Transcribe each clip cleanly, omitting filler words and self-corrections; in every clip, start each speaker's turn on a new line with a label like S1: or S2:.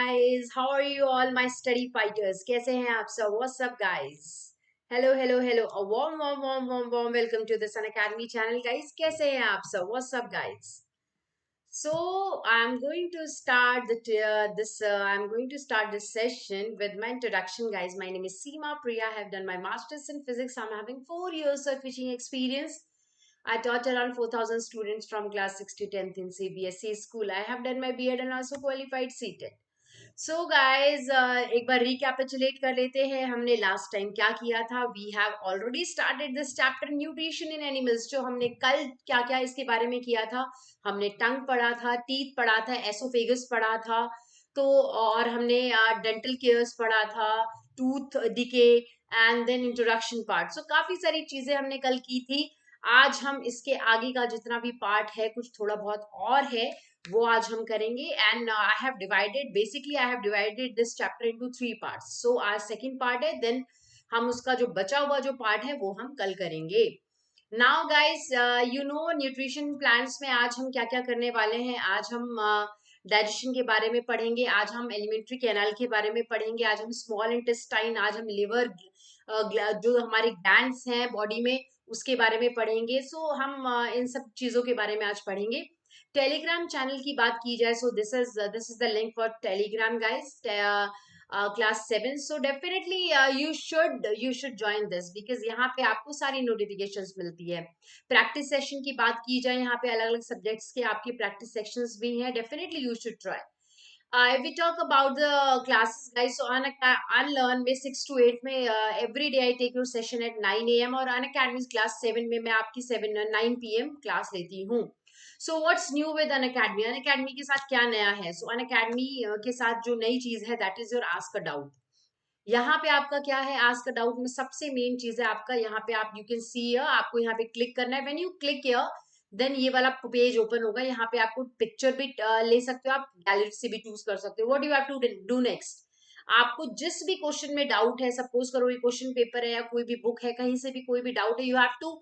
S1: guys, how are you all my study fighters? कैसे हैं आप सब? What's up guys? Hello. A warm welcome to the Sun Academy channel guys. कैसे हैं आप सब? What's up guys? So I'm going to start I'm going to start this session with my introduction guys. My name is Seema Priya. I have done my masters in physics. I'm having 4 years of teaching experience. I taught around 4,000 students from class 6 to 10th in CBSE school. I have done my B.Ed and also qualified CTET. So guys एक बार recapitulate कर लेते हैं हमने last time क्या किया था. We have already started this chapter nutrition in animals. जो हमने कल क्या क्या इसके बारे में किया था, हमने टंग पढ़ा था, टीथ पढ़ा था, एसोफेगस पढ़ा था, तो और हमने डेंटल केयर्स पढ़ा था, tooth decay and then introduction part. So काफी सारी चीजें हमने कल की थी. आज हम इसके आगे का जितना भी पार्ट है, कुछ थोड़ा बहुत और है, वो आज हम करेंगे. And I have divided this chapter into 3 parts. So आज सेकंड पार्ट है, देन हम उसका जो बचा हुआ जो पार्ट है वो हम कल करेंगे. Now guys, you know nutrition plans में आज हम क्या क्या करने वाले हैं. आज हम डाइजेशन के बारे में पढ़ेंगे, आज हम एलिमेंट्री कैनाल के बारे में पढ़ेंगे, आज हम स्मॉल इंटेस्टाइन, आज हम लिवर, जो हमारे ग्लैंड्स हैं बॉडी में उसके बारे में पढ़ेंगे. सो हम इन सब चीजों के बारे में आज पढ़ेंगे. टेलीग्राम चैनल की बात की जाए, सो this is the link for Telegram guys, class 7. So definitely you should join this, because यहाँ पे आपको सारी नोटिफिकेशंस मिलती है. प्रैक्टिस सेशन की बात की जाए, यहाँ पे अलग अलग सब्जेक्ट्स के आपके प्रैक्टिस सेक्शंस भी हैं. Definitely you should try. If we talk about the classes guys, so unlearn में 6 to 8 में every day I take your session at 9 a.m. और Unacademy class 7 में मैं आपकी 9 p.m. क्लास लेती हूँ. So what's new with Unacademy. Unacademy के साथ क्या नया है? सो अनअकैडमी के साथ जो नई चीज है, that is your ask a doubt. यहाँ पे आपका क्या है, आस्क अ डाउट में सबसे मेन चीज है आपका, यहाँ पे आप यू कैन सी, आपको यहाँ पे क्लिक करना है. When you click here, then ये वाला पेज ओपन होगा. यहाँ पे आपको पिक्चर भी ले सकते हो, आप गैलरी से भी चूज कर सकते हो. What you have to do next, आपको जिस भी क्वेश्चन में डाउट है, सपोज करो ये क्वेश्चन पेपर है या कोई भी बुक है, कहीं से भी कोई भी डाउट है, you have to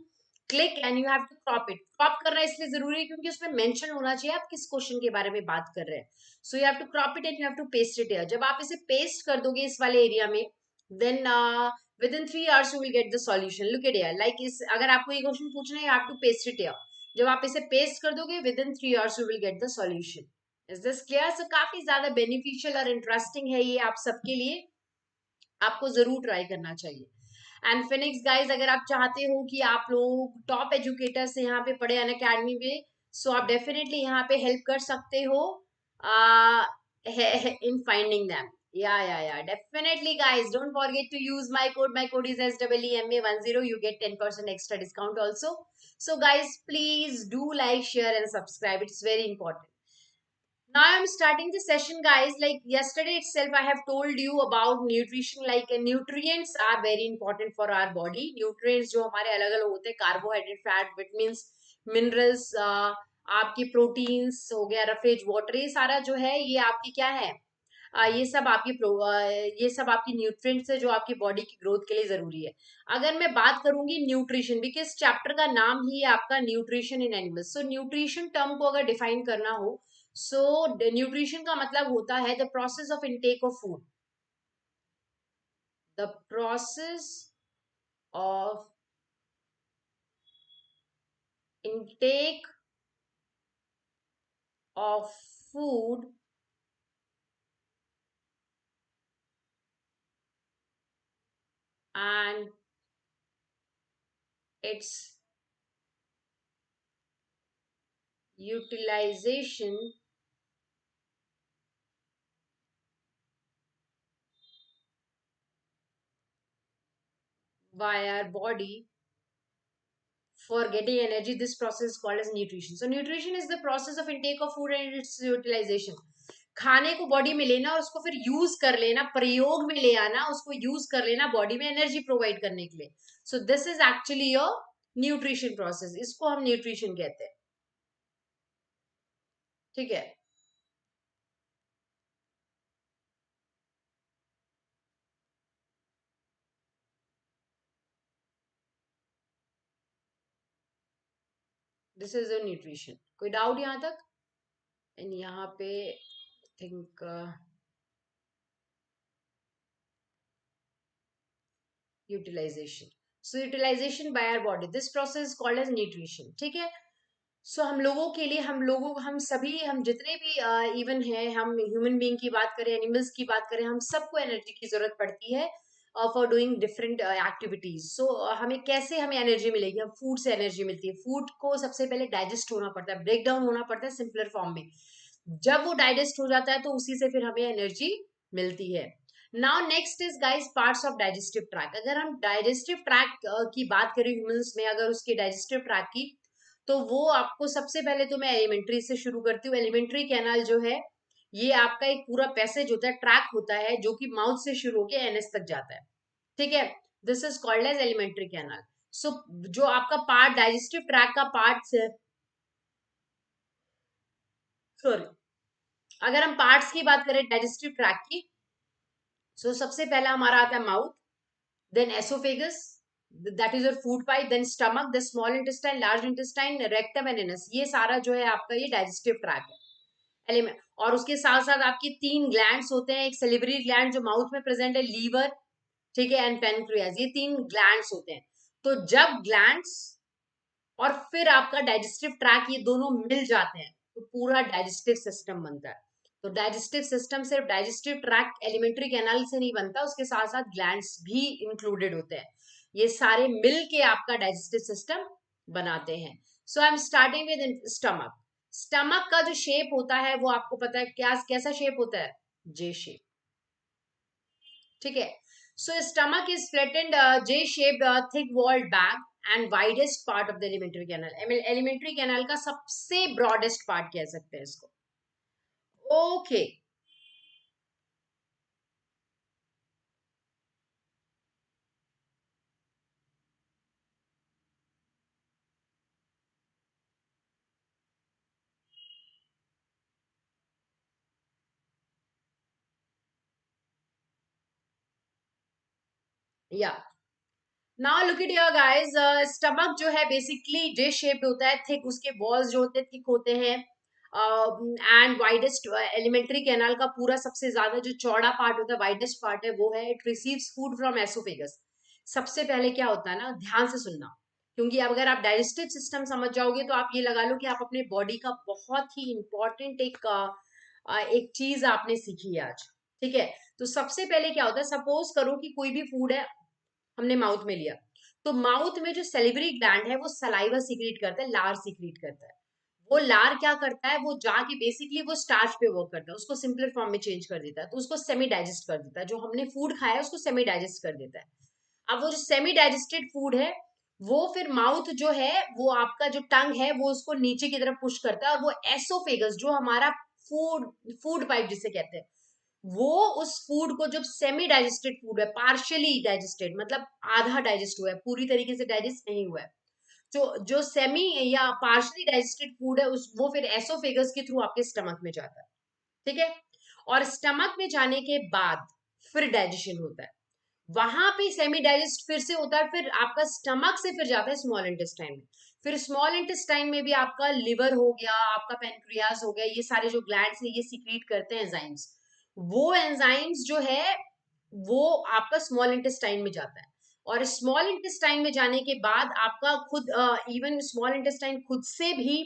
S1: click and you have to crop it. Crop करना इसलिए जरूरी है क्योंकि उसमें मेंशन होना चाहिए आप किस क्वेश्चन के बारे में बात कर रहे हैं. So you have to crop it and you have to paste it here. जब आप इसे पेस्ट कर दोगे इस वाले एरिया में, then within 3 hours you will get the solution. Look at here, like इस अगर आपको ये क्वेश्चन पूछना है, you have to paste it here. जब आप इसे पेस्ट कर दोगे, within 3 hours you will get the solution. Is this clear? So काफी ज्यादा बेनिफिशियल और इंटरेस्टिंग है ये आप सबके लिए, आपको जरूर ट्राई करना चाहिए. एंड फिनिक्स गाइज, अगर आप चाहते हो कि आप लोग टॉप एजुकेटर से यहाँ पे पढ़े अनअकैडमी में, सो आप डेफिनेटली यहाँ पे हेल्प कर सकते हो in finding them. Yeah. Definitely, guys. Don't forget to use my code. My code is SEEMA10. You get 10% extra discount also. So, guys, please do like, share, and subscribe. It's very important. Now I'm starting the session, guys. Like yesterday itself, I have told you about nutrition. Like nutrients are very important for our body. Nutrients जो हमारे अलग अलग होते हैं, carbohydrate, fat, vitamins, minerals, आपकी proteins हो गया, roughage water, ये सारा जो है ये आपकी क्या है, ये सब आपकी न्यूट्रिएंट्स है जो आपकी बॉडी की ग्रोथ के लिए जरूरी है. अगर मैं बात करूंगी न्यूट्रिशन, बिकॉज चैप्टर का नाम ही है आपका nutrition in animals. So nutrition term को अगर डिफाइन करना हो, सो न्यूट्रिशन का मतलब होता है the process of intake of food. The process of intake of food and its utilization by our body for getting energy. This process is called as nutrition. So nutrition is the process of intake of food and its utilization. खाने को body में लेना और उसको फिर use कर लेना, प्रयोग में ले आना, उसको यूज कर लेना बॉडी में एनर्जी प्रोवाइड करने के लिए. So this is actually your nutrition process. इसको हम न्यूट्रिशन कहते हैं. ठीक है. This is your nutrition. कोई डाउट यहाँ तक? एंड यहाँ पे think utilization. So utilization by our body, this process called as nutrition. ठीक है. सो हम लोगों के लिए, हम सभी, हम जितने भी इवन है, हम ह्यूमन बीइंग की बात करें, एनिमल्स की बात करें, हम सबको एनर्जी की जरूरत पड़ती है फॉर डूइंग डिफरेंट एक्टिविटीज. सो हमें कैसे, हमें एनर्जी मिलेगी? हम फूड से एनर्जी मिलती है. फूड को सबसे पहले डाइजेस्ट होना पड़ता है, ब्रेक डाउन होना पड़ता है सिंपलर फॉर्म में. जब वो डाइजेस्ट हो जाता है तो उसी से फिर हमें एनर्जी मिलती है. Now next is guys parts of digestive track. अगर हम डाइजेस्टिव ट्रैक की बात करें ह्यूमंस में, अगर उसकी डाइजेस्टिव ट्रैक की, तो वो आपको सबसे पहले तो मैं एलिमेंट्री से शुरू करती हूँ. एलिमेंट्री कैनाल जो है, ये आपका एक पूरा पैसेज होता है, ट्रैक होता है, जो कि माउथ से शुरू होकर एनएस तक जाता है. ठीक है. This is called as alimentary canal. So जो आपका पार्ट, डाइजेस्टिव ट्रैक का पार्ट है, सॉरी, अगर हम पार्ट्स की बात करें डाइजेस्टिव ट्रैक की, सो सबसे पहला हमारा आता है mouth, then esophagus, that is your food pipe, then stomach, the small intestine, large intestine, rectum and anus. ये सारा जो है आपका ये डाइजेस्टिव ट्रैक है एलिमेंट. और उसके साथ साथ आपके तीन ग्लैंड्स होते हैं. एक सेलिब्री ग्लैंड जो माउथ में प्रेजेंट है, लीवर, ठीक है, एंड पेनक्रियाज. ये तीन ग्लैंड्स होते हैं. तो जब ग्लैंड्स और फिर आपका डाइजेस्टिव ट्रैक, ये दोनों मिल जाते हैं, तो पूरा डाइजेस्टिव सिस्टम बनता है. तो डाइजेस्टिव सिस्टम सिर्फ डाइजेस्टिव ट्रैक एलिमेंट्री कैनाल से नहीं बनता, उसके साथ साथ ग्लैंड्स भी इंक्लूडेड होते हैं. ये सारे मिल के आपका डाइजेस्टिव सिस्टम बनाते हैं. So I am starting with stomach. Stomach का जो शेप होता है वो आपको पता है क्या, कैसा शेप होता है? J shape. ठीक है. So stomach is flattened J shaped thick walled bag and widest part of the alimentary canal. Alimentary canal का सबसे ब्रॉडेस्ट पार्ट कह सकते हैं इसको. ओके. या now look it here guys. Stomach जो है बेसिकली जे शेप्ड होता है, थिक, उसके वॉल्स जो होते हैं थिक होते हैं, एंड वाइडेस्ट. एलिमेंट्री कैनाल का पूरा सबसे ज्यादा जो चौड़ा पार्ट होता है, वाइडेस्ट पार्ट है, वो है it receives food from oesophagus. सबसे पहले क्या होता है ना, ध्यान से सुनना, क्योंकि अगर आप डाइजेस्टिव सिस्टम समझ जाओगे तो आप ये लगा लो कि आप अपने बॉडी का बहुत ही इंपॉर्टेंट एक चीज आपने सीखी है आज. ठीक है. तो सबसे पहले क्या होता है, सपोज करो कि कोई भी फूड है हमने माउथ में लिया, तो माउथ में जो सेलिवरी ग्लैंड है वो सलाइवा सीक्रेट करता है, लार सीक्रेट करता है. वो लार क्या करता है, वो जाके बेसिकली वो स्टार्च पे वर्क करता है, उसको सिंपलर फॉर्म में चेंज कर देता है, तो उसको सेमी डाइजेस्ट कर देता है. जो हमने फूड खाया है उसको सेमी डाइजेस्ट कर देता है. अब वो जो सेमी डाइजेस्टेड फूड है, वो फिर माउथ जो है, वो आपका जो टंग है वो उसको नीचे की तरफ पुश करता है, और वो एसोफेगस जो हमारा फूड फूड पाइप जिसे कहते हैं, वो उस फूड को, जब सेमी डाइजेस्टेड फूड है, पार्शियली डाइजेस्टेड मतलब आधा डाइजेस्ट हुआ है, पूरी तरीके से डाइजेस्ट नहीं हुआ है, जो जो सेमी या पार्शियली डाइजेस्टेड फूड है उस वो फिर एसोफेगस के थ्रू आपके स्टमक में जाता है. ठीक है. और स्टमक में जाने के बाद फिर डाइजेशन होता है, वहां पे सेमी डाइजेस्ट फिर से होता है, फिर आपका स्टमक से फिर जाता है स्मॉल इंटेस्टाइन में. फिर स्मॉल इंटेस्टाइन में भी आपका लिवर हो गया, आपका पेनक्रियास हो गया, ये सारे जो ग्लैंड्स है ये सीक्रेट करते हैं एंजाइम्स. वो एंजाइम्स जो है वो आपका स्मॉल इंटेस्टाइन में जाता है. और स्मॉल इंटेस्टाइन में जाने के बाद आपका खुद, इवन स्मॉल इंटेस्टाइन खुद से भी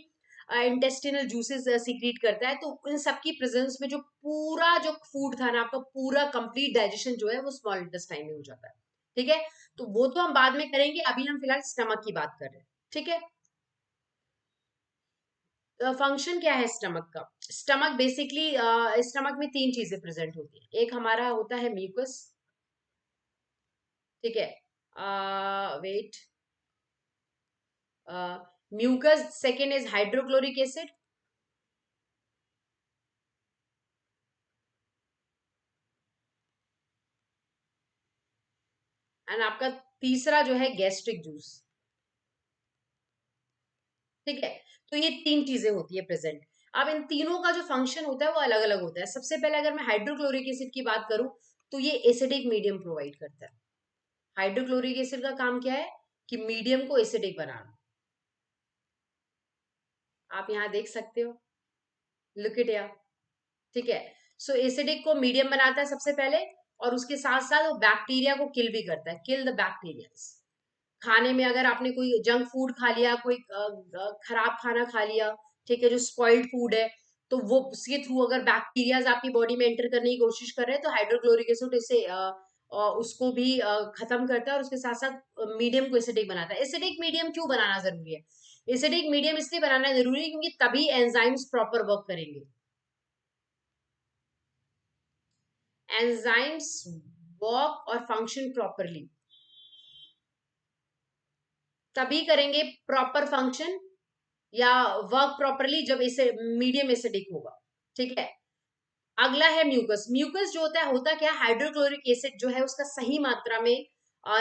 S1: इंटेस्टिनल जूसेस सीक्रेट करता है. तो इन सबकी प्रेजेंस में जो पूरा जो फूड था ना आपका, पूरा कंप्लीट डाइजेशन जो है वो स्मॉल इंटेस्टाइन में हो जाता है. ठीक है. तो वो तो हम बाद में करेंगे, अभी हम फिलहाल स्टमक की बात कर रहे हैं. ठीक है. फंक्शन क्या है स्टमक का? स्टमक बेसिकली, स्टमक में तीन चीजें प्रेजेंट होती है. एक हमारा होता है म्यूकस. ठीक है. Wait. Mucus. Second is hydrochloric acid. And आपका तीसरा जो है गैस्ट्रिक जूस. ठीक है. तो ये तीन चीजें होती है प्रेजेंट. अब इन तीनों का जो फंक्शन होता है वो अलग अलग होता है. सबसे पहले अगर मैं हाइड्रोक्लोरिक एसिड की बात करूं, तो ये एसिडिक मीडियम प्रोवाइड करता है. हाइड्रोक्लोरिक एसिड का काम क्या है? कि मीडियम को एसिडिक बनाना. आप यहाँ देख सकते हो, लुक इट या. ठीक है. सो एसिडिक को मीडियम बनाता है सबसे पहले. और उसके साथ साथ वो बैक्टीरिया को किल भी करता है, किल द बैक्टीरिया। खाने में अगर आपने कोई जंक फूड खा लिया, कोई खराब खाना खा लिया, ठीक है, जो स्पॉइल्ड फूड है, तो वो उसके थ्रू अगर बैक्टीरियाज आपकी बॉडी में एंटर करने की कोशिश कर रहे हैं तो हाइड्रोक्लोरिक एसिड इसे उसको भी खत्म करता है, और उसके साथ साथ मीडियम को एसिडिक बनाता है। एसिडिक मीडियम क्यों बनाना जरूरी है? एसिडिक मीडियम इसलिए बनाना जरूरी है क्योंकि तभी एंजाइम्स प्रॉपर वर्क करेंगे। एंजाइम्स वर्क और फंक्शन प्रॉपरली तभी करेंगे प्रॉपर फंक्शन या वर्क प्रॉपरली जब इसे मीडियम एसिडिक होगा, ठीक है। अगला है म्यूकस। म्यूकस जो होता क्या, हाइड्रोक्लोरिक एसिड जो है उसका सही मात्रा में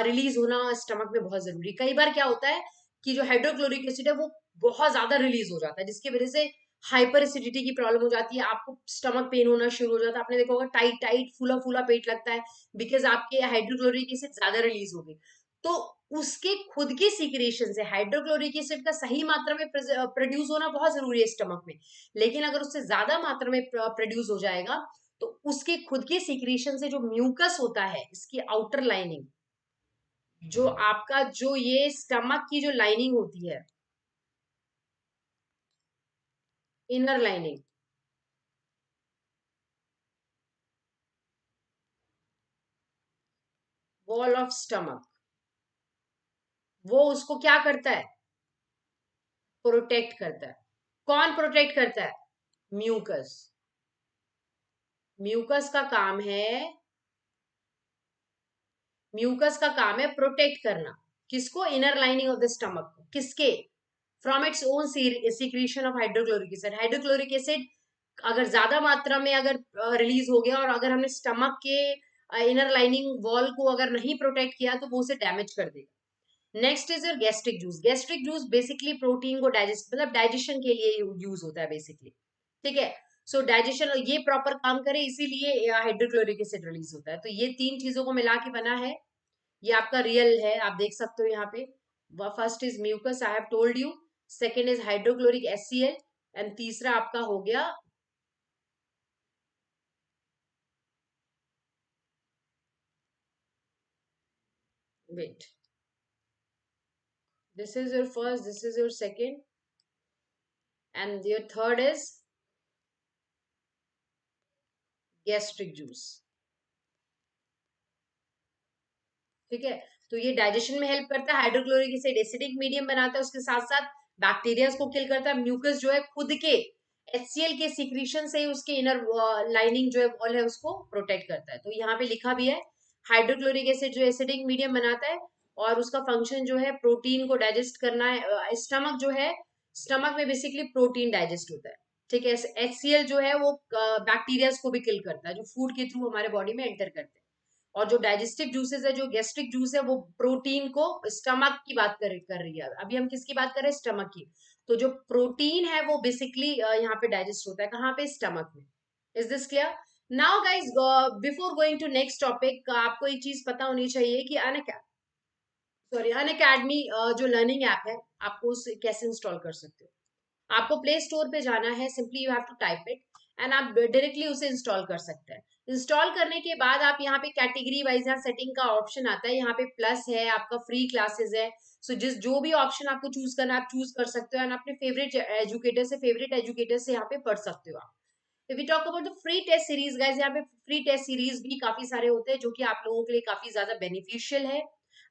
S1: रिलीज होना स्टमक में बहुत जरूरी। कई बार क्या होता है कि जो हाइड्रोक्लोरिक एसिड है वो बहुत ज्यादा रिलीज हो जाता है, जिसकी वजह से हाइपर एसिडिटी की प्रॉब्लम हो जाती है, आपको स्टमक पेन होना शुरू हो जाता है। आपने देखा होगा टाइट टाइट फूला फूला पेट लगता है, बिकॉज आपके हाइड्रोक्लोरिक एसिड ज्यादा रिलीज हो गई। तो उसके खुद के सीक्रेशन से हाइड्रोक्लोरिक एसिड का सही मात्रा में प्रोड्यूस होना बहुत जरूरी है स्टमक में। लेकिन अगर उससे ज्यादा मात्रा में प्रोड्यूस हो जाएगा तो उसके खुद के सीक्रेशन से जो म्यूकस होता है, इसकी आउटर लाइनिंग, जो आपका जो ये स्टमक की जो लाइनिंग होती है, inner lining, wall of stomach, वो उसको क्या करता है, प्रोटेक्ट करता है। कौन प्रोटेक्ट करता है? म्यूकस। म्यूकस का काम है, म्यूकस का काम है प्रोटेक्ट करना। किसको? Inner lining of the stomach को। किसके? From its own secretion of hydrochloric acid. Hydrochloric acid अगर ज्यादा मात्रा में अगर रिलीज हो गया और अगर हमने स्टमक के इनर लाइनिंग वॉल को अगर नहीं प्रोटेक्ट किया तो वो उसे डैमेज कर देगा। Next is your gastric juice. Gastric juice basically protein को डाइजेस्ट मतलब डाइजेशन के लिए यूज होता है बेसिकली, ठीक है। सो डाइजेशन ये प्रॉपर काम करे इसीलिए हाइड्रोक्लोरिक एसिड रिलीज होता है। तो ये तीन चीजों को मिला के बना है, ये आपका रियल है, आप देख सकते हो यहाँ पे। First is mucus, I have told you. Second is hydrochloric HCl, and तीसरा आपका हो गया, wait, this is your first, this is your second, and your third is gastric juice, ठीक है। तो ये डाइजेशन में हेल्प करता है, हाइड्रोक्लोरिक एसिड एसिडिक मीडियम बनाता है, उसके साथ साथ बैक्टीरिया को किल करता है। म्यूकस जो है खुद के HCl के सिक्रीशन से ही उसके इनर लाइनिंग जो है वॉल है उसको प्रोटेक्ट करता है। तो यहाँ पे लिखा भी है हाइड्रोक्लोरिक एसिड जो एसिडिक मीडियम बनाता है और उसका फंक्शन जो है प्रोटीन को डाइजेस्ट करना है। स्टमक जो है, स्टमक में बेसिकली प्रोटीन डाइजेस्ट होता है, ठीक है। HCl जो है वो बैक्टीरिया को भी किल करता है जो फूड के थ्रू हमारे बॉडी में एंटर करते हैं। और जो डाइजेस्टिव जूसेस है, जो गैस्ट्रिक जूस है, वो प्रोटीन को, स्टमक की बात कर रही है। अभी हम किसकी बात कर रहे हैं? स्टमक की। तो जो प्रोटीन है वो बेसिकली यहाँ पे डाइजेस्ट होता है, कहाँ पे? स्टमक में। Is this clear? Now guys, before going to next topic, आपको एक चीज पता होनी चाहिए कि अन अकेडमी जो लर्निंग ऐप है, आपको उसे कैसे इंस्टॉल कर सकते हो। आपको प्ले स्टोर पे जाना है, simply you have to type it, and आप डायरेक्टली उसे इंस्टॉल कर सकते हैं। इंस्टॉल करने के बाद आप यहाँ पे कैटेगरी वाइज यहाँ सेटिंग का ऑप्शन आता है, यहाँ पे प्लस है, आपका फ्री क्लासेस है। सो जिस जो भी ऑप्शन आपको चूज करना है आप चूज कर सकते हो, एंड अपने फेवरेट एजुकेटर से यहाँ पे पढ़ सकते हो आप। If we talk about the free test series guys, यहाँ पे फ्री टेस्ट सीरीज भी काफी सारे होते हैं जो कि आप लोगों के लिए काफी ज्यादा बेनिफिशियल है,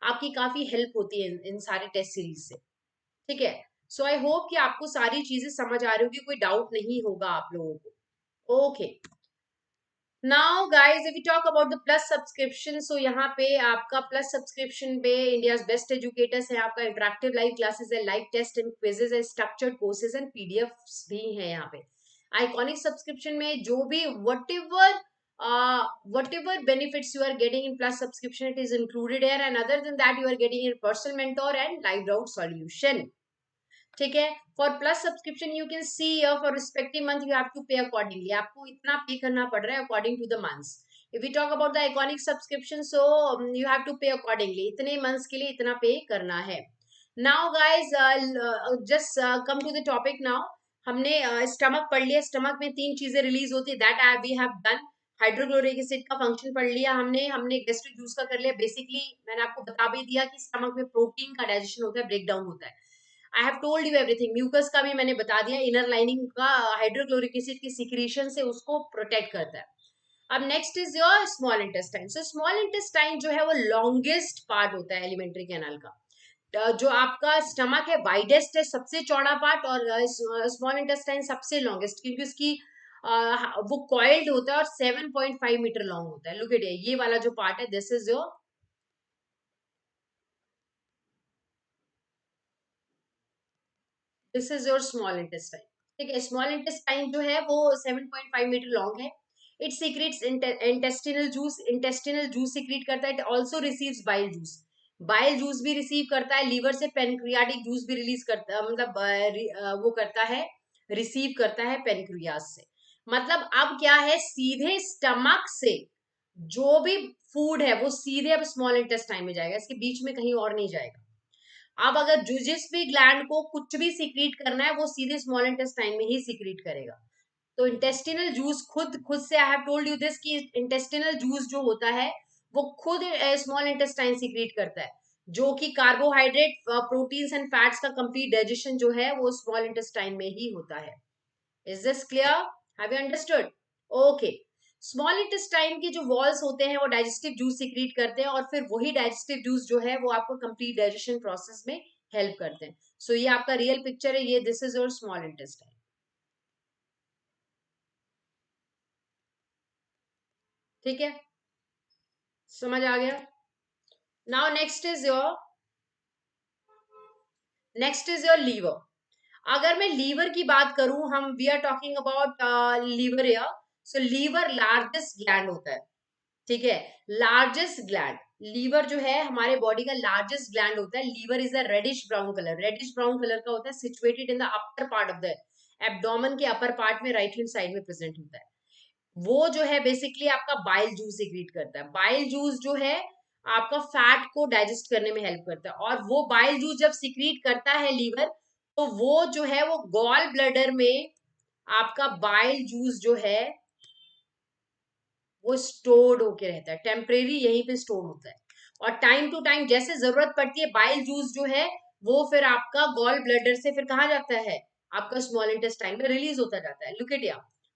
S1: आपकी काफी हेल्प होती है इन सारे टेस्ट सीरीज से, ठीक है। सो आई होप कि आपको सारी चीजें समझ आ रही होगी, कोई डाउट नहीं होगा आप लोगों को। Okay, now guys, if you talk about the plus subscription, so यहाँ पे आपका प्लस सब्सक्रिप्शन पे इंडिया बेस्ट एजुकेटर्स है, आपका इंटरेक्टिव लाइव क्लासेस है, लाइव टेस्ट एंड क्विजेज है, स्ट्रक्चर्ड कोर्सेज एंड PDF भी है यहाँ पे। आइकॉनिक सब्सक्रिप्शन में जो भी whatever benefits you are getting in plus subscription, it is included here, and other than that you are getting a personal mentor and live doubt solution, ठीक है। For plus subscription you can see for respective month you have to pay accordingly, आपको इतना pay करना पड़ रहा है according to the months. If you talk about the iconic subscription, so you have to pay accordingly, इतने months के लिए इतना पे करना है। Now guys, just come to the topic now. हमने स्टमक पढ़ लिया, स्टमक में तीन चीजें रिलीज होती है, that we have done. Hydrochloric acid का फंक्शन पढ़ लिया हमने, हमने गैस्ट्रिक जूस का कर लिया। बेसिकली मैंने आपको बता भी दिया कि स्टमक में प्रोटीन का डाइजेशन होता है, ब्रेक डाउन होता है। I have told you everything. Mucus का भी मैंने बता दिया, इनर लाइनिंग का हाइड्रोक्लोरिक एसिड की सिक्रीशन से उसको प्रोटेक्ट करता है। अब next is your small intestine. So small intestine जो है वो लॉन्गेस्ट पार्ट होता है एलिमेंट्री कैनाल का। जो आपका स्टमक है वाइडेस्ट है, सबसे चौड़ा पार्ट, और स्मॉल इंटेस्टाइन सबसे लॉन्गेस्ट, क्योंकि उसकी वो कॉइल्ड होता है और 7.5 मीटर लॉन्ग होता है। लुक एट ये वाला जो पार्ट है, this is your small intestine. ठीक है, स्मॉल इंटेस्टाइन जो है वो 7.5 मीटर लॉन्ग है। It secrets intestinal juice, intestinal juice secrete करता है। It also receives bile juice, bile juice भी रिसीव करता है। लीवर से पेनक्रियाटिक जूस भी रिलीज करता है, मतलब वो करता है, रिसीव करता है पेनक्रियास से। मतलब अब क्या है, सीधे स्टमक से जो भी फूड है वो सीधे अब स्मॉल इंटेस्टाइन में जाएगा, इसके बीच में कहीं और नहीं जाएगा। अब अगर जिस भी ग्लैंड को कुछ भी सीक्रेट करना है वो सीधे स्मॉल इंटेस्टाइन में ही सीक्रेट करेगा। तो इंटेस्टिनल जूस खुद से, आई हैव टोल्ड यू दिस कि इंटेस्टिनल जूस जो होता है वो खुद स्मॉल इंटेस्टाइन सीक्रेट करता है, जो कि कार्बोहाइड्रेट, प्रोटीन्स एंड फैट्स का कंप्लीट डाइजेशन जो है वो स्मॉल इंटेस्टाइन में ही होता है। Is this clear? Have you understood? Okay. Small intestine के जो वॉल्स होते हैं वो डाइजेस्टिव जूस सीक्रेट करते हैं, और फिर वही डाइजेस्टिव जूस जो है वो आपको कंप्लीट डाइजेशन प्रोसेस में हेल्प करते हैं। सो ये आपका रियल पिक्चर है, ये this is your small intestine. ठीक है, समझ आ गया? Now next is your liver. अगर मैं लीवर की बात करूं, हम we are talking about liver या, सो लीवर लार्जेस्ट ग्लैंड होता है। ठीक है, लार्जेस्ट ग्लैंड, लीवर जो है हमारे बॉडी का लार्जेस्ट ग्लैंड होता है। Liver is a reddish brown colour, reddish brown colour का होता है, situated in the upper part of the abdomen के अपर पार्ट में, राइट हैंड साइड में प्रेजेंट होता है। वो जो है बेसिकली आपका बाइल जूस सीक्रेट करता है। बाइल जूस जो है आपका फैट को डाइजेस्ट करने में हेल्प करता है, और वो बाइल जूस जब सीक्रेट करता है लीवर, तो वो जो है वो गॉल ब्लैडर में आपका बाइल जूस जो है वो स्टोर्ड होके रहता है, टेम्परेरी यहीं पे स्टोर होता है। और टाइम टू टाइम जैसे जरूरत पड़ती है, बाइल जूस जो है वो फिर आपका गॉल ब्लैडर से फिर कहाँ जाता है, आपका स्मॉल इंटेस्टाइन में रिलीज होता जाता है। लुक एट,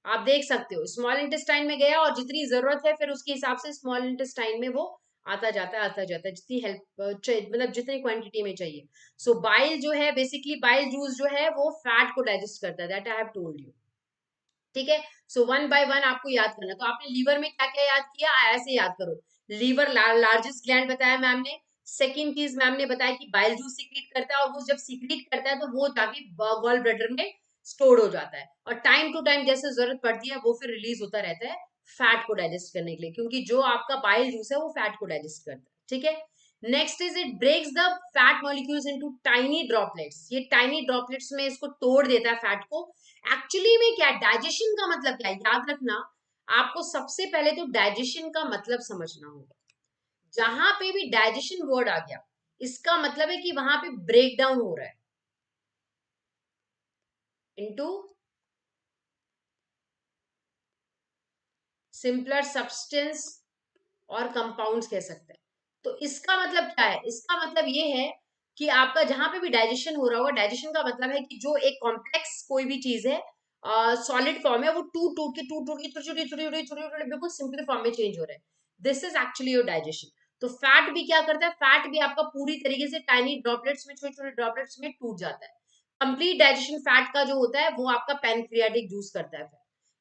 S1: आप देख सकते हो स्मॉल इंटेस्टाइन में गया, और जितनी जरूरत है फिर उसके हिसाब से स्मॉल इंटेस्टाइन में वो आता जाता है, जितनी हेल्प मतलब जितनी क्वांटिटी में चाहिए। सो बाइल जो है बेसिकली, बाइल जूस जो है वो फैट को डाइजेस्ट करता है, that I have told you. ठीक है, सो वन बाय वन आपको याद करना। तो आपने लीवर में क्या क्या याद किया, ऐसे याद करो। लीवर लार्जेस्ट ग्लैंड बताया मैम ने। सेकेंड चीज मैम ने बताया कि बाइल जूस सीक्रेट करता है, और वो जब सीक्रेट करता है तो वो जाके गॉल ब्लैडर में स्टोर हो जाता है, और टाइम टू टाइम जैसे जरूरत पड़ती है वो फिर रिलीज होता रहता है फैट को डाइजेस्ट करने के लिए, क्योंकि जो आपका बाइल जूस है वो फैट को डाइजेस्ट करता है। ठीक है, next is it breaks the fat molecules into tiny droplets. ये टाइनी ड्रॉपलेट्स में इसको तोड़ देता है फैट को। एक्चुअली में क्या डाइजेशन का मतलब क्या है, याद रखना। आपको सबसे पहले तो डाइजेशन का मतलब समझना होगा। जहां पे भी डाइजेशन वर्ड आ गया, इसका मतलब है कि वहां पे ब्रेक डाउन हो रहा है इनटू सिंपलर सब्सटेंस और कंपाउंड्स कह सकते हैं। तो इसका मतलब क्या है, इसका मतलब ये है कि आपका जहां पे भी डाइजेशन हो रहा होगा, डाइजेशन का मतलब है कि जो एक कॉम्प्लेक्स कोई भी चीज है, सॉलिड फॉर्म है, वो टूट टूट के छोटी छोटी छोटी छोटी छोटी छोटी बिल्कुल सिंपल फॉर्म में चेंज हो रहा है। This is actually your digestion. तो फैट भी क्या करता है, फैट भी आपका पूरी तरीके से टाइनी ड्रॉपलेट्स में, छोटे छोटे ड्रॉपलेट्स में टूट जाता है। कंप्लीट डाइजेशन फैट का जो होता है वो आपका पैनक्रियाटिक जूस करता है।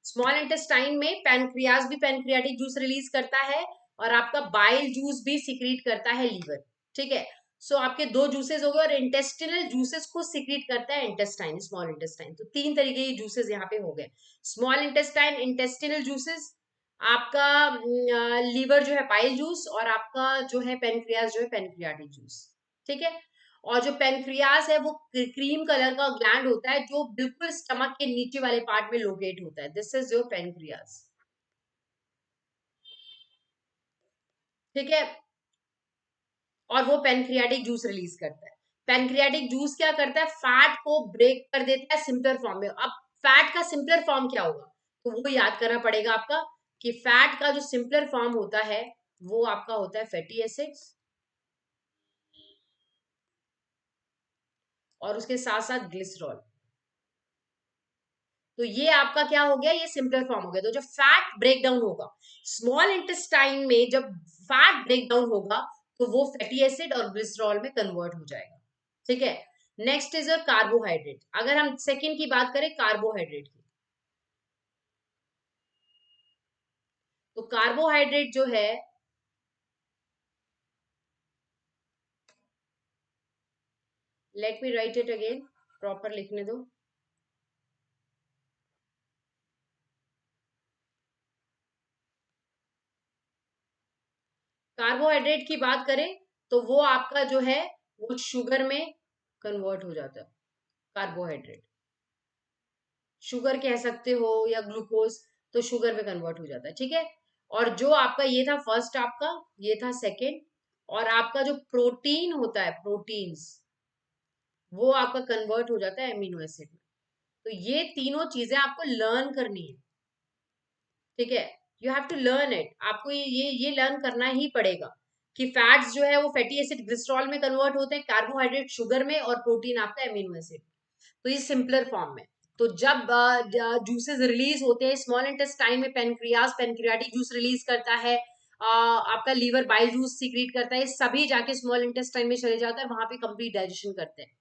S1: स्मॉल इंटेस्टाइन में पैनक्रियाज भी पैनक्रियाटिक जूस रिलीज करता है, और आपका बाइल जूस भी सिक्रीट करता है लीवर। ठीक है, सो आपके दो जूसेस हो गए, और इंटेस्टिनल जूसेस को सिक्रीट करता है इंटेस्टाइन, स्मॉल इंटेस्टाइन। तो तीन तरीके के जूसेस यहाँ पे हो गए, स्मॉल इंटेस्टाइन, इंटेस्टिनल जूसेस, आपका लीवर जो है बाइल जूस, और आपका जो है पेनक्रियाज जो है पेनक्रियाटिक जूस। ठीक है, और जो पेनक्रियास है वो क्रीम कलर का ग्लैंड होता है, जो बिल्कुल स्टमक के नीचे वाले पार्ट में लोकेट होता है। This is your pancreas. ठीक है, और वो पेनक्रियाटिक जूस रिलीज करता है। पेनक्रियाटिक जूस क्या करता है, फैट को ब्रेक कर देता है सिंपलर फॉर्म में। अब फैट का सिंपलर फॉर्म क्या होगा, तो वो याद करना पड़ेगा आपका। कि फैट का जो सिंपलर फॉर्म होता है वो आपका होता है फैटी एसिड्स, और उसके साथ साथ ग्लिसरॉल। तो ये आपका क्या हो गया, ये सिंपलर फॉर्म हो गया। तो जब फैट ब्रेक डाउन होगा स्मॉल इंटेस्टाइन में, जब फैट ब्रेक डाउन होगा तो वो फैटी एसिड और ग्लिसरॉल में कन्वर्ट हो जाएगा। ठीक है। Next is your carbohydrate. अगर हम सेकंड की बात करें कार्बोहाइड्रेट की, तो कार्बोहाइड्रेट जो है, let me right it again, proper लिखने दो। कार्बोहाइड्रेट की बात करें तो वो आपका जो है वो शुगर में कन्वर्ट हो जाता है। कार्बोहाइड्रेट शुगर कह सकते हो या ग्लूकोज, तो शुगर में कन्वर्ट हो जाता है। ठीक है। और जो आपका ये था फर्स्ट, आपका ये था सेकंड, और आपका जो प्रोटीन होता है, प्रोटीन्स, वो आपका कन्वर्ट हो जाता है एमिनो एसिड में। तो ये तीनों चीजें आपको लर्न करनी है। ठीक है। You have to learn it. आपको ये लर्न करना ही पड़ेगा कि फैट्स जो है वो फैटी एसिड ग्लिसरॉल में कन्वर्ट होते हैं, कार्बोहाइड्रेट शुगर में, और प्रोटीन आपका एमिनो एसिड। तो ये सिंपलर फॉर्म में। तो जब जूसेस रिलीज होते हैं स्मॉल इंटेस्टाइन में, पेनक्रियाज पेनक्रियाटिक जूस रिलीज करता है, आपका लीवर बाइल जूस सीक्रेट करता है, सभी जाके स्मॉल इंटेस्टाइन में चले जाता है, वहां पे कंप्लीट डाइजेशन करते हैं।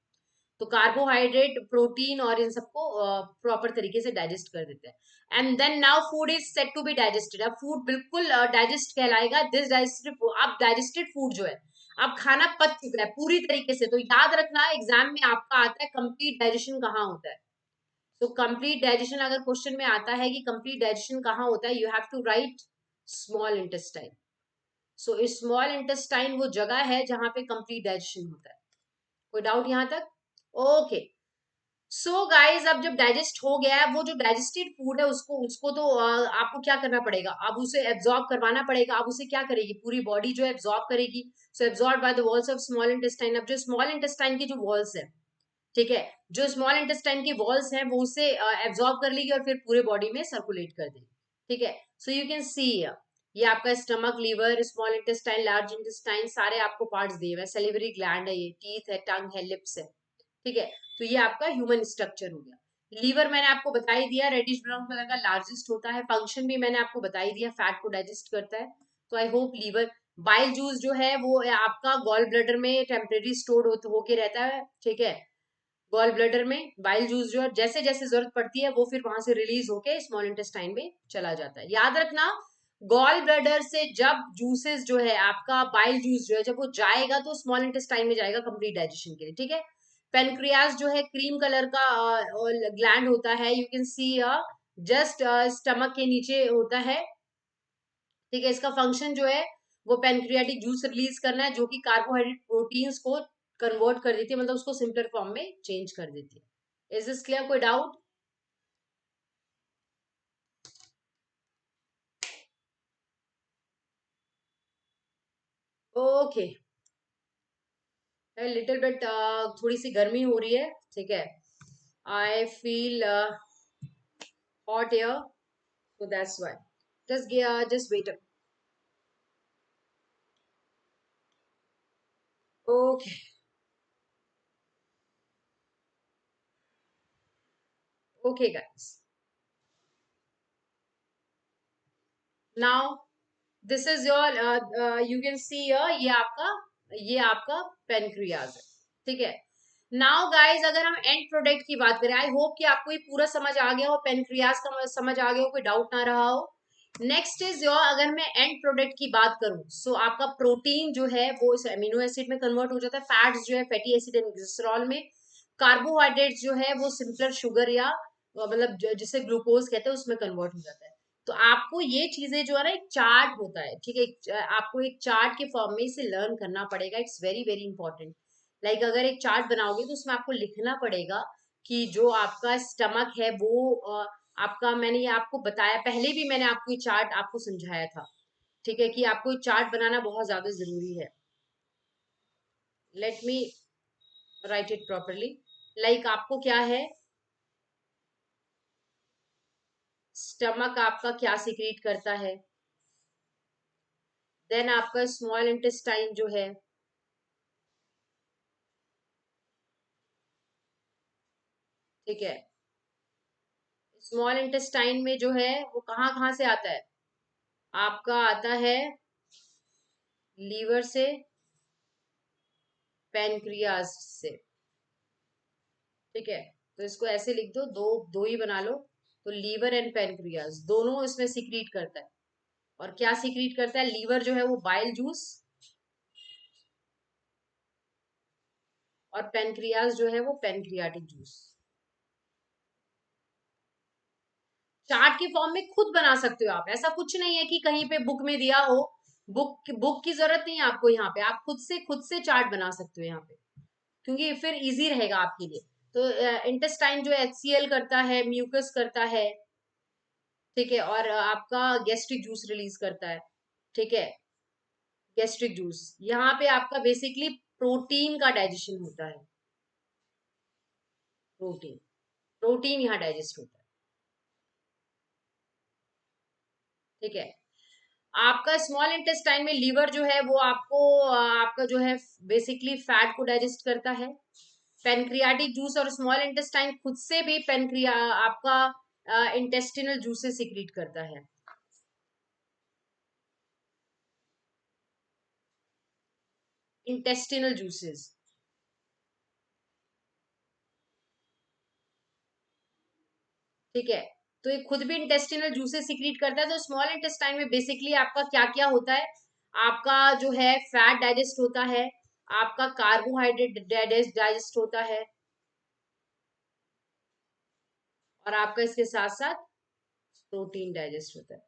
S1: तो कार्बोहाइड्रेट प्रोटीन और इन सबको प्रॉपर तरीके से डाइजेस्ट कर देते हैं। And then now food is set to be digested. अब फूड बिल्कुल डाइजेस्ट कहलाएगा। दिस डाइजेस्टेड, अब डाइजेस्टेड फूड जो है, अब खाना पच चुका है पूरी तरीके से। तो याद रखना एग्जाम में आपका आता है कंप्लीट डाइजेशन कहाँ होता है। तो कंप्लीट डाइजेशन अगर क्वेश्चन में आता है कि कंप्लीट डाइजेशन कहाँ होता है, you have to write small intestine. So small intestine वो जगह है जहां पे कंप्लीट डाइजेशन होता है। कोई डाउट यहां तक? ओके। सो गाइज, अब जब डाइजेस्ट हो गया है, वो जो डाइजेस्टेड फूड है उसको उसको तो आपको क्या करना पड़ेगा, अब उसे एब्जॉर्ब करवाना पड़ेगा। अब उसे क्या करेगी, पूरी बॉडी जो है एब्जॉर्ब करेगी। सो absorb by the walls of small intestine. अब जो स्मॉल इंटेस्टाइन की जो वॉल्स है, ठीक है, जो स्मॉल इंटेस्टाइन की वॉल्स हैं वो उसे एब्जॉर्ब कर लेगी और फिर पूरे बॉडी में सर्कुलेट कर देगी। ठीक है। सो यू कैन सी, ये आपका stomach, liver, small intestine, large intestine, सारे आपको पार्ट्स दिए हुए हैं। सेलिवरी ग्लैंड है, ये टीथ है, टंग है, लिप्स है। ठीक है। तो ये आपका ह्यूमन स्ट्रक्चर हो गया। लीवर मैंने आपको बता ही दिया, रेडिश ब्राउन कलर का, लार्जेस्ट होता है। फंक्शन भी मैंने आपको बता ही दिया, फैट को डाइजेस्ट करता है। तो I hope liver. Bile juice जो है वो आपका गॉल ब्लैडर में टेम्परेरी स्टोर होके रहता है। ठीक है। गॉल ब्लैडर में बाइल जूस जो है जैसे जैसे जरूरत पड़ती है वो फिर वहां से रिलीज होके स्मॉल इंटेस्टाइन में चला जाता है। याद रखना, गॉल ब्लैडर से जब जूसेस जो है आपका बाइल जूस जो है जब वो जाएगा तो स्मॉल इंटेस्टाइन में जाएगा कंप्लीट डाइजेशन के लिए। ठीक है। पेनक्रियास जो है क्रीम कलर का ग्लैंड होता है, you can C just stomach के नीचे होता है। ठीक है। इसका फंक्शन जो है वो पेनक्रियाटिक जूस रिलीज करना है, जो कि कार्बोहाइड्रेट प्रोटीन्स को कन्वर्ट कर देती है, मतलब उसको सिंपलर फॉर्म में चेंज कर देती है। Is this clear? कोई डाउट? ओके। लिटिल बिट थोड़ी सी गर्मी हो रही है। ठीक है। I feel hot air, so that's why. Just wait. Okay, okay, guys. Now this is your you can see here, ये आपका पेनक्रियाज है। ठीक है। नाउ गाइज, अगर हम एंड प्रोडक्ट की बात करें, आई होप कि आपको ये पूरा समझ आ गया हो, पेनक्रियाज का समझ आ गया हो, कोई डाउट ना रहा हो। नेक्स्ट इज योर, अगर मैं एंड प्रोडक्ट की बात करूं, सो आपका प्रोटीन जो है वो इस एमिनो एसिड में कन्वर्ट हो जाता है, फैट्स जो है फैटी एसिड एंड ग्लिसरॉल में, कार्बोहाइड्रेट जो है वो सिंपलर शुगर या मतलब जिसे ग्लूकोज कहते हैं उसमें कन्वर्ट हो जाता है। तो आपको ये चीजें जो है ना, एक चार्ट होता है। ठीक है। आपको एक चार्ट के फॉर्म में इसे लर्न करना पड़ेगा। It's very very important. Like अगर एक चार्ट बनाओगे तो उसमें आपको लिखना पड़ेगा कि जो आपका स्टमक है वो आपका, मैंने ये आपको बताया पहले भी, मैंने आपको ये चार्ट आपको समझाया था। ठीक है, कि आपको ये चार्ट बनाना बहुत ज्यादा जरूरी है। Let me right it properly. Like आपको क्या है, स्टमक आपका क्या सिक्रीट करता है, देन आपका स्मॉल इंटेस्टाइन जो है, ठीक है, स्मॉल इंटेस्टाइन में जो है वो कहाँ कहाँ से आता है, आपका आता है लीवर से, पैनक्रियाज से, ठीक है। तो इसको ऐसे लिख दो, दो दो ही बना लो। तो लीवर एंड पैनक्रियाज दोनों इसमें सिक्रीट करता है। और क्या सिक्रीट करता है, लीवर जो है वो बाइल जूस, और पैनक्रियाज जो है वो पैनक्रियाटिक जूस। चार्ट के फॉर्म में खुद बना सकते हो आप, ऐसा कुछ नहीं है कि कहीं पे बुक में दिया हो। बुक की जरूरत नहीं है आपको, यहाँ पे आप खुद से चार्ट बना सकते हो यहाँ पे, क्योंकि फिर इजी रहेगा आपके लिए। तो इंटेस्टाइन जो HCl करता है, म्यूकस करता है, ठीक है, और आपका गैस्ट्रिक जूस रिलीज करता है, ठीक है। गैस्ट्रिक जूस, यहाँ पे आपका बेसिकली प्रोटीन का डाइजेशन होता है, प्रोटीन प्रोटीन यहाँ डाइजेस्ट होता है, ठीक है। आपका स्मॉल इंटेस्टाइन में लीवर जो है वो आपको आपका जो है बेसिकली फैट को डाइजेस्ट करता है। पेनक्रियाटिक जूस और स्मॉल इंटेस्टाइन खुद से भी पेनक्रिया आपका इंटेस्टिनल जूसेस सिक्रीट करता है, इंटेस्टिनल जूसेस, ठीक है। तो ये खुद भी इंटेस्टिनल जूसेस सिक्रीट करता है। तो स्मॉल इंटेस्टाइन में बेसिकली आपका क्या क्या होता है, आपका जो है फैट डाइजेस्ट होता है, आपका कार्बोहाइड्रेट डाइजेस्ट होता है, और आपका इसके साथ साथ प्रोटीन डाइजेस्ट होता है।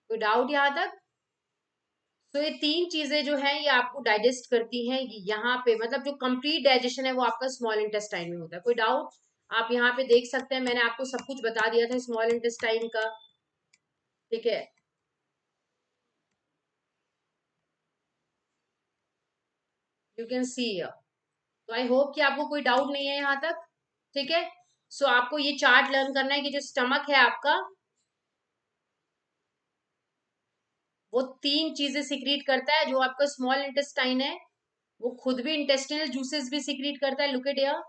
S1: कोई डाउट यहाँ तक? तो ये तीन चीजें जो है ये आपको डाइजेस्ट करती हैं यहाँ पे, मतलब जो कंप्लीट डाइजेशन है वो आपका स्मॉल इंटेस्टाइन में होता है। कोई डाउट? आप यहाँ पे देख सकते हैं, मैंने आपको सब कुछ बता दिया था स्मॉल इंटेस्टाइन का, ठीक है। यू कैन सी, तो आई होप कि आपको कोई डाउट नहीं है यहाँ तक, ठीक है। सो आपको ये चार्ट लर्न करना है कि जो स्टमक है आपका वो तीन चीजें सिक्रीट करता है। जो आपका स्मॉल इंटेस्टाइन है वो खुद भी इंटेस्टिनल जूसेस भी सिक्रीट करता है, लुक एट हियर।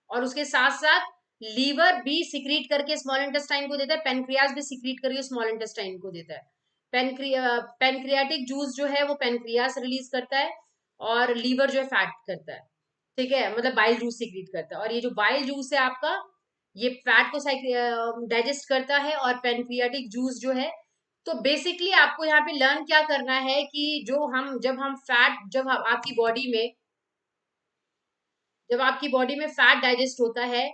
S1: और उसके साथ साथ लीवर भी सिक्रीट करके स्मॉल इंटेस्टाइन को देता है, पेनक्रियाज भी सिक्रीट करके स्मॉल इंटेस्टाइन को देता है। पेनक्रियाटिक जूस जो है वो पेनक्रियास रिलीज करता है, और लीवर जो है फैट करता है, ठीक है, मतलब बाइल जूस सिक्रीट करता है। और ये जो बाइल जूस है आपका, ये फैट को डाइजेस्ट करता है, और पेनक्रियाटिक जूस जो है, तो बेसिकली आपको यहाँ पे लर्न क्या करना है कि जो हम जब हम फैट जब आपकी बॉडी में, जब आपकी बॉडी में फैट डाइजेस्ट होता है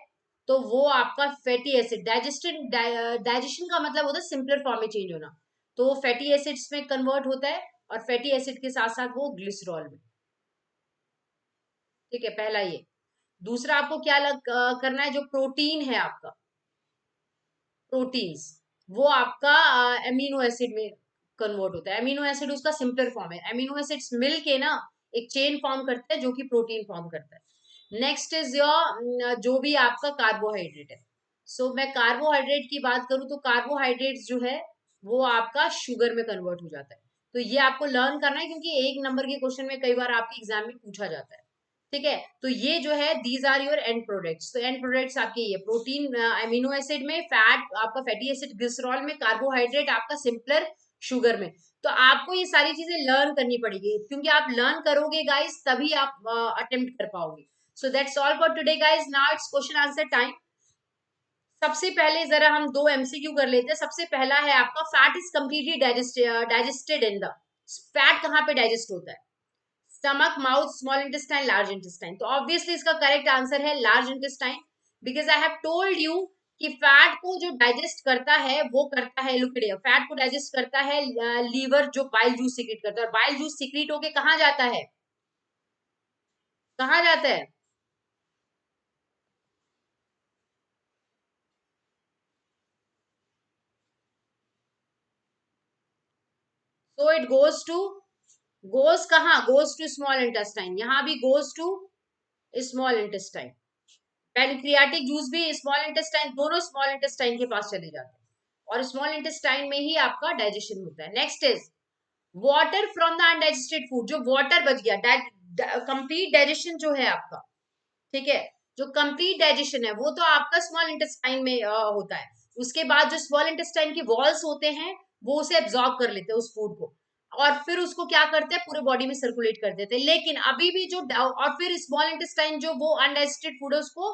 S1: तो वो आपका फैटी एसिड डाइजेशन का मतलब होता है सिंपलर फॉर्म में चेंज होना। तो वो फैटी एसिड्स में कन्वर्ट होता है, और फैटी एसिड के साथ साथ वो ग्लिसरॉल में, ठीक है, पहला ये। दूसरा आपको क्या करना है, जो प्रोटीन है आपका, प्रोटीन्स, वो आपका एमिनो एसिड में कन्वर्ट होता है। एमिनो एसिड उसका सिंपलर फॉर्म है, एमिनो एसिड्स मिल के ना एक चेन फॉर्म करता है जो कि प्रोटीन फॉर्म करता है। नेक्स्ट इज योर जो भी आपका कार्बोहाइड्रेट है। सो मैं कार्बोहाइड्रेट की बात करूं तो कार्बोहाइड्रेट जो है वो आपका शुगर में कन्वर्ट हो जाता है। तो ये आपको लर्न करना है, क्योंकि एक नंबर के क्वेश्चन में कई बार आपके एग्जाम में पूछा जाता है, ठीक है। तो ये जो है these are your end products. तो एंड प्रोडक्ट्स आपके ये प्रोटीन अमीनो एसिड में, फैट आपका फैटी एसिड ग्लिसरॉल में, कार्बोहाइड्रेट आपका सिंपलर शुगर में। तो आपको ये सारी चीजें लर्न करनी पड़ेगी, क्योंकि आप लर्न करोगे गाइस तभी आप अटेम्प्ट कर पाओगे। So that's all for today guys, now it's question answer time. सबसे पहले जरा हम दो MCQ कर लेते हैं। सबसे पहला है आपका, fat is completely digested in the, fat कहाँ पे डाइजेस्ट होता है, stomach, mouth, small intestine, large intestine. तो ऑब्वियसली इसका करेक्ट आंसर है large intestine, because I have told you कि फैट को जो डाइजेस्ट करता है वो करता है लुकड़िया, फैट को डाइजेस्ट करता है लीवर, जो बाइल जूस सिक्रीट करता है। और बाइल जूस सिक्रीट होके कहाँ जाता है, कहाँ जाता है, सो इट गोज कहाँ, गोज टू स्मॉल इंटेस्टाइन, यहाँ भी goes to small intestine, pancreatic juice भी स्मॉल इंटेस्टाइन, दोनों स्मॉल इंटेस्टाइन के पास चले जाते हैं और स्मॉल इंटेस्टाइन में ही आपका डाइजेशन होता है। Next is water from the undigested food, जो वाटर बच गया, कंप्लीट डाइजेशन जो है आपका, ठीक है, जो कंप्लीट डाइजेशन है वो तो आपका स्मॉल इंटेस्टाइन में होता है। उसके बाद जो स्मॉल इंटेस्टाइन की वॉल्स होते हैं वो उसे एब्जॉर्ब कर लेते हैं उस फूड को, और फिर उसको क्या करते हैं, पूरे बॉडी में सर्कुलेट कर देते हैं। लेकिन अभी भी जो और फिर स्मॉल इंटेस्टाइन जो वो अनडाइजेस्टेड फूड है उसको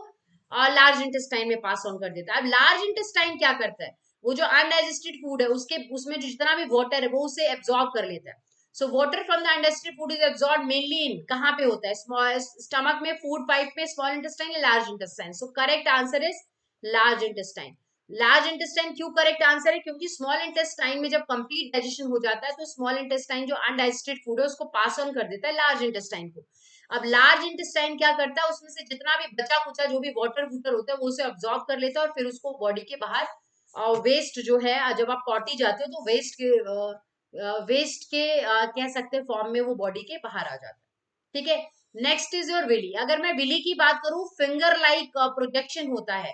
S1: लार्ज इंटेस्टाइन में पास ऑन कर देता है। अब लार्ज इंटेस्टाइन क्या करता है, वो जो अनडाइजेस्टेड फूड है उसके उसमें जो जितना भी वाटर है वो उसे एब्जॉर्ब कर लेता है। So water from the undigested food is absorb mainly इन, कहाँ पे होता है, स्मॉल स्टमक में, फूड पाइप में, स्मॉल इंटेस्टाइन या large intestine. So correct answer is large intestine. Large intestine क्यों करेक्ट आंसर है, क्योंकि स्मॉल इंटेस्टाइन में जब कंप्लीट डाइजेशन हो जाता है तो स्मॉल इंटेस्टाइन जो अनडाइजेस्टेड फूड है उसको पास ऑन कर देता है लार्ज इंटेस्टाइन को। अब लार्ज इंटेस्टाइन क्या करता है, उसमें से जितना भी बचा कुचा जो भी वाटर वूटर होता है वो उसे ऑब्जॉर्व कर लेता है और फिर उसको बॉडी के बाहर वेस्ट जो है, जब आप पॉटी जाते हो तो वेस्ट के कह सकते हैं फॉर्म में वो बॉडी के बाहर आ जाता है। ठीक है, नेक्स्ट इज योर विली। अगर मैं विली की बात करूं, फिंगर लाइक प्रोजेक्शन होता है।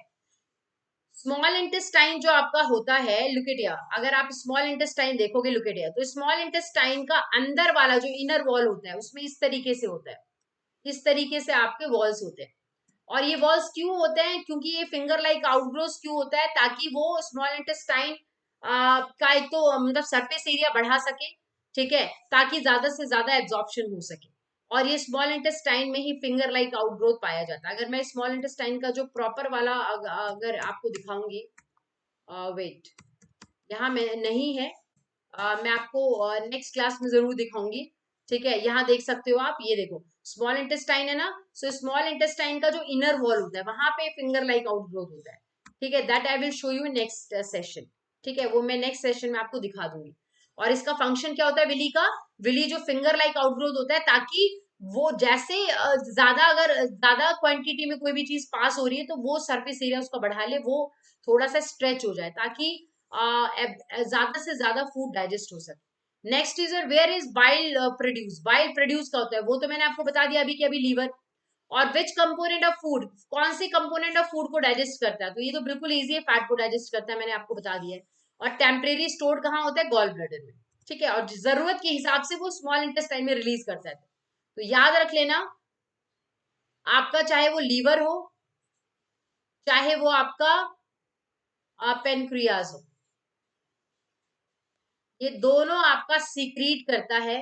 S1: स्मॉल इंटेस्टाइन जो आपका होता है, लुकेटिया, अगर आप स्मॉल इंटेस्टाइन देखोगे लुकेटिया, तो स्मॉल इंटेस्टाइन का अंदर वाला जो इनर वॉल होता है उसमें इस तरीके से होता है, इस तरीके से आपके वॉल्स होते हैं। और ये वॉल्स क्यों होते हैं, क्योंकि ये फिंगर लाइक आउटग्रोस क्यों होता है, ताकि वो स्मॉल इंटेस्टाइन का एक तो मतलब सरफेस एरिया बढ़ा सके, ठीक है, ताकि ज्यादा से ज्यादा एब्जॉर्प्शन हो सके। और ये स्मॉल इंटेस्टाइन में ही फिंगर लाइक आउटग्रोथ पाया जाता है। अगर मैं स्मॉल इंटेस्टाइन का जो प्रॉपर वाला अगर आपको दिखाऊंगी, वेट, यहाँ में नहीं है, मैं आपको नेक्स्ट क्लास में जरूर दिखाऊंगी। ठीक है, यहाँ देख सकते हो आप, ये देखो स्मॉल इंटेस्टाइन है ना, सो स्मॉल इंटेस्टाइन का जो इनर वॉल होता है वहां पे फिंगर लाइक आउटग्रोथ होता है। ठीक है, that I will show you next session. ठीक है, वो मैं नेक्स्ट सेशन में आपको दिखा दूंगी। और इसका फंक्शन क्या होता है विली का, विली जो फिंगर लाइक आउटग्रोथ होता है, ताकि वो जैसे ज्यादा, अगर ज्यादा क्वांटिटी में कोई भी चीज पास हो रही है तो वो सरफेस एरिया उसका बढ़ा ले, वो थोड़ा सा स्ट्रेच हो जाए, ताकि ज्यादा से ज्यादा फूड डाइजेस्ट हो सके। Next is where is bile produce. Bile produce का होता है, वो तो मैंने आपको बता दिया अभी कि अभी लीवर। और विच कंपोनेंट ऑफ फूड, कौन से कंपोनेंट ऑफ फूड को डाइजेस्ट करता है, तो ये तो बिल्कुल इजी है, फैट को डाइजेस्ट करता है, मैंने आपको बता दिया है। और टेम्परेरी स्टोर कहाँ होता है, गॉल ब्लैडर में। ठीक है, और जरूरत के हिसाब से वो स्मॉल इंटेस्टाइन में रिलीज करता है। तो याद रख लेना, आपका चाहे वो लीवर हो, चाहे वो आपका पेनक्रियाज हो, ये दोनों आपका सीक्रीट करता है,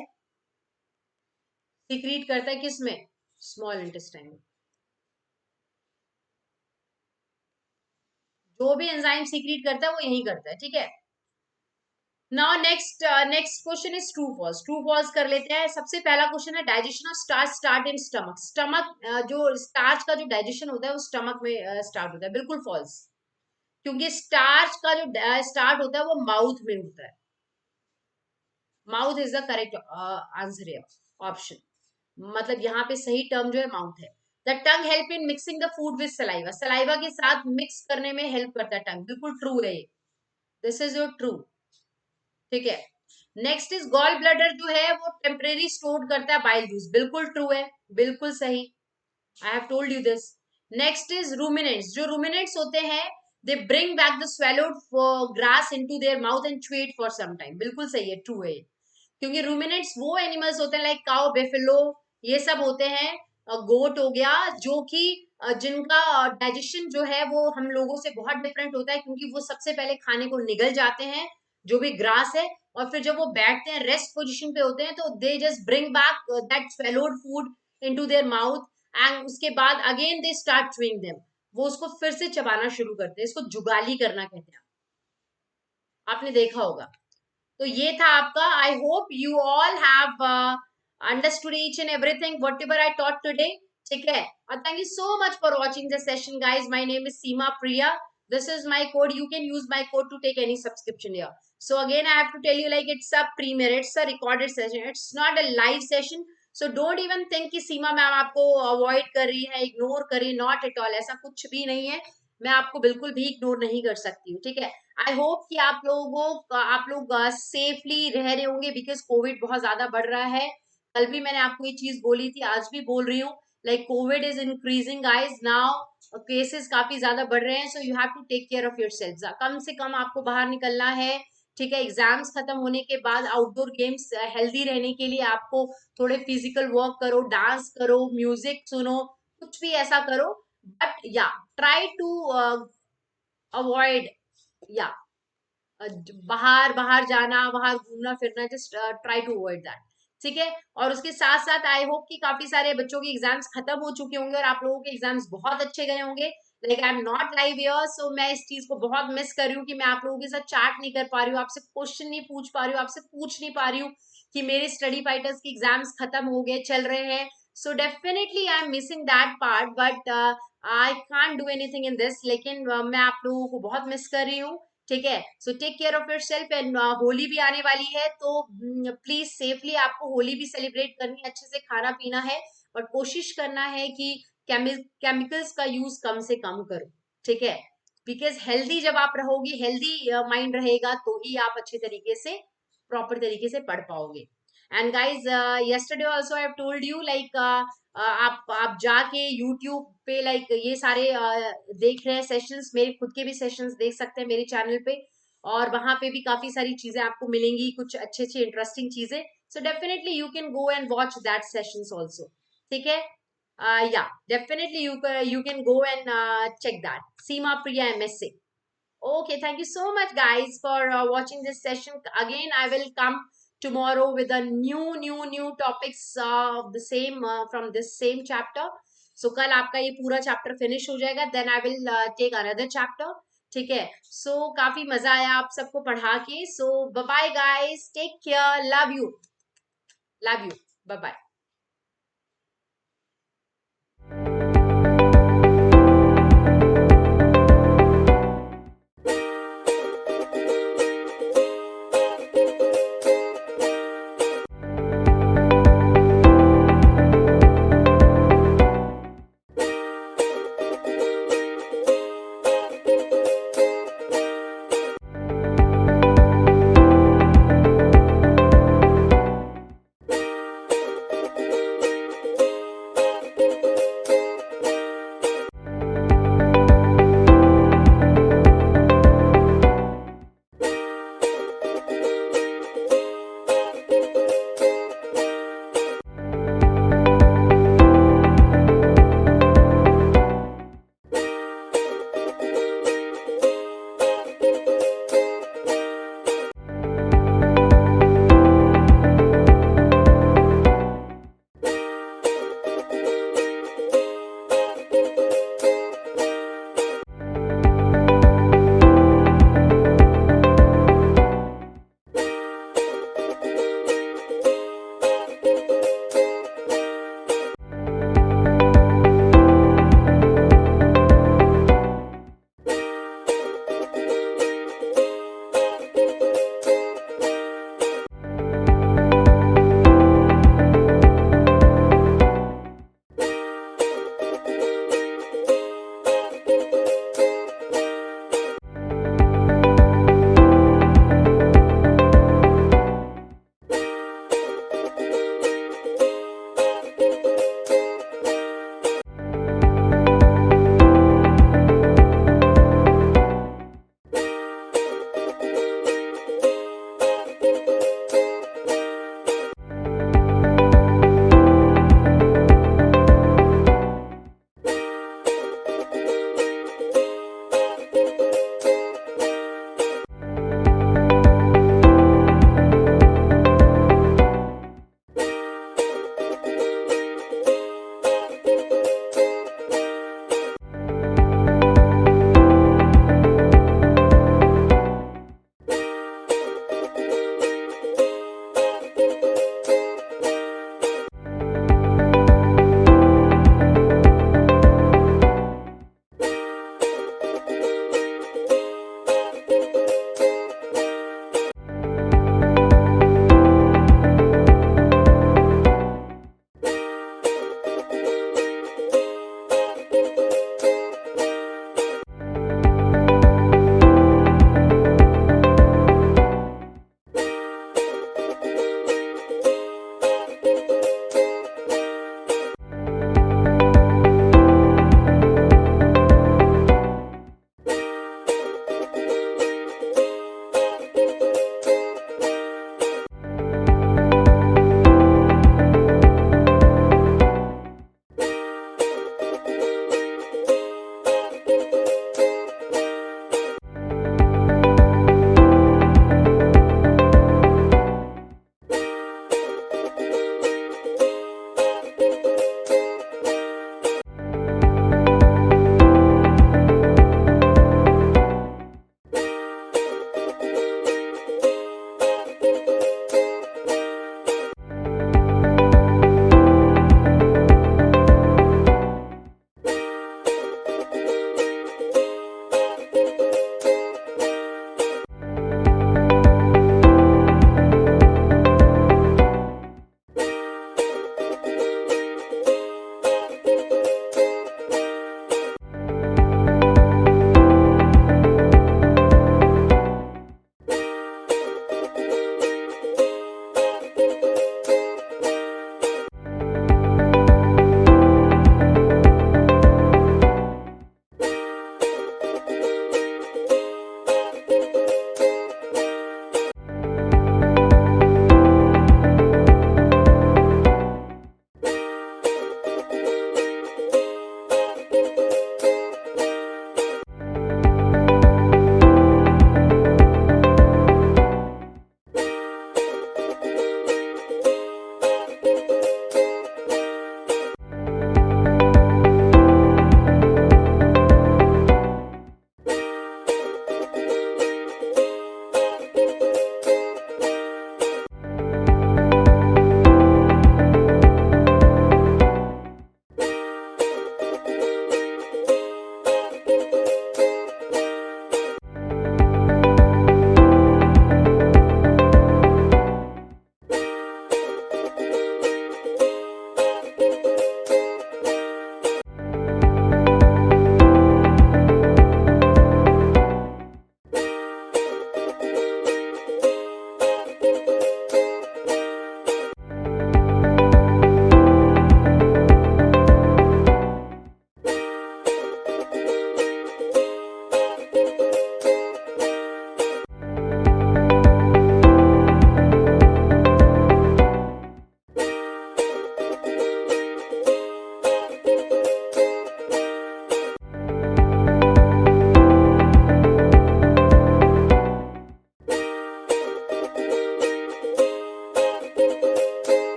S1: सीक्रीट करता है किसमें, स्मॉल इंटेस्टाइन में। जो भी एंजाइम सीक्रीट करता है वो यही करता है। ठीक है, now next question is true false. True false कर लेते हैं। सबसे पहला क्वेश्चन है, digestion of starch start in stomach. Stomach जो स्टार्च का जो डाइजेशन होता है वो स्टमक में स्टार्ट होता है। बिल्कुल फॉल्स, क्योंकि स्टार्च का जो स्टार्ट होता है वो माउथ में होता है। Mouth is the correct answer है, ऑप्शन, मतलब यहाँ पे सही टर्म जो है माउथ है। The tongue help in mixing the food with saliva. Saliva के साथ मिक्स करने में हेल्प करता है टंग। बिल्कुल ट्रू है, दिस इज योर ट्रू। ठीक है, नेक्स्ट इज गॉल ब्लैडर जो है वो टेम्परेरी स्टोर करता है बाइल जूस। बिल्कुल ट्रू है, बिल्कुल सही, I have told you this. Next is ruminants. जो रूमिनेंट्स होते हैं, they bring back the swallowed grass into their mouth and chew it for some time. बिल्कुल सही है, ट्रू है, क्योंकि रूमिनेंट्स वो एनिमल्स होते हैं लाइक काउ, बेफेलो, ये सब होते हैं, गोट हो गया, जो कि जिनका डाइजेशन जो है वो हम लोगों से बहुत डिफरेंट होता है, क्योंकि वो सबसे पहले खाने को निगल जाते हैं जो भी ग्रास है, और फिर जब वो बैठते हैं रेस्ट पोजीशन पे होते हैं तो they just bring back that swallowed food into their mouth, and उसके बाद again they start chewing them, वो उसको फिर से चबाना शुरू करते हैं। इसको जुगाली करना कहते हैं, आपने देखा होगा। तो ये था आपका, I hope you all have understood each and everything what ever I taught today. ठीक है, और thank you so much for watching the session guys. My name is Seema Priya, this is my code, you can use my code to take any subscription here. So again I have to tell you, like, it's a premiere, it's a recorded session, it's not a live session. So don't even think कि सीमा ma'am आपको avoid कर रही है, ignore कर रही है, not at all, ऐसा कुछ भी नहीं है। मैं आपको बिल्कुल भी इग्नोर नहीं कर सकती हूँ। ठीक है, आई होप कि आप लोग सेफली रह रहे होंगे, बिकॉज कोविड बहुत ज्यादा बढ़ रहा है। कल भी मैंने आपको ये चीज बोली थी, आज भी बोल रही हूँ, like covid is increasing guys now, cases काफी ज्यादा बढ़ रहे हैं, so you have to take care of yourself. कम से कम आपको बाहर निकलना है, ठीक है। एग्जाम्स खत्म होने के बाद आउटडोर गेम्स, हेल्दी रहने के लिए आपको थोड़े फिजिकल वर्क करो, डांस करो, म्यूजिक सुनो, कुछ भी ऐसा करो, बट या ट्राई टू अवॉइड, या बाहर बाहर जाना, बाहर घूमना फिरना, just try to avoid that, ठीक है। और उसके साथ साथ आई होप कि काफी सारे बच्चों के एग्जाम्स खत्म हो चुके होंगे और आप लोगों के एग्जाम्स बहुत अच्छे गए होंगे। Like I am not live here, so मैं इस चीज को बहुत मिस कर रही हूँ कि मैं आप लोगों के साथ चैट नहीं कर पा रही हूँ, आपसे क्वेश्चन नहीं पूछ पा रही हूँ, आपसे पूछ नहीं पा रही हूँ कि मेरे स्टडी फाइटर्स के एग्जाम्स खत्म हो गए, चल रहे हैं। So definitely I am missing that part, but I can't do anything in this. लेकिन मैं आप लोगों को बहुत मिस कर रही हूँ, ठीक है। So take care of your self, and Holi भी आने वाली है, तो प्लीज सेफली आपको होली भी सेलिब्रेट करनी है, अच्छे से खाना पीना है, और कोशिश करना है कि केमिकल्स का यूज कम से कम करो, ठीक है। बिकॉज हेल्दी जब आप रहोगे, हेल्दी माइंड रहेगा, तो ही आप अच्छे तरीके से, प्रॉपर तरीके से पढ़ पाओगे। And guys yesterday also I have told you like आप जाके YouTube पे लाइक ये सारे देख रहे हैं सेशंस, मेरे खुद के भी सेशंस देख सकते हैं मेरे चैनल पे, और वहां पे भी काफी सारी चीजें आपको मिलेंगी, कुछ अच्छी अच्छी इंटरेस्टिंग चीजें। So definitely you can go and watch that sessions also, ठीक है। या definitely you can go and check that. Seema Priya MSc. Okay, thank you so much, guys, for watching this session. Again, I will come tomorrow with a new topics of the same from this same chapter. So कल आपका ये पूरा chapter finish हो जाएगा, then I will take another chapter, ठीक है। So काफी मजा आया आप सबको पढ़ा के। So bye bye guys, take care, love you, bye bye।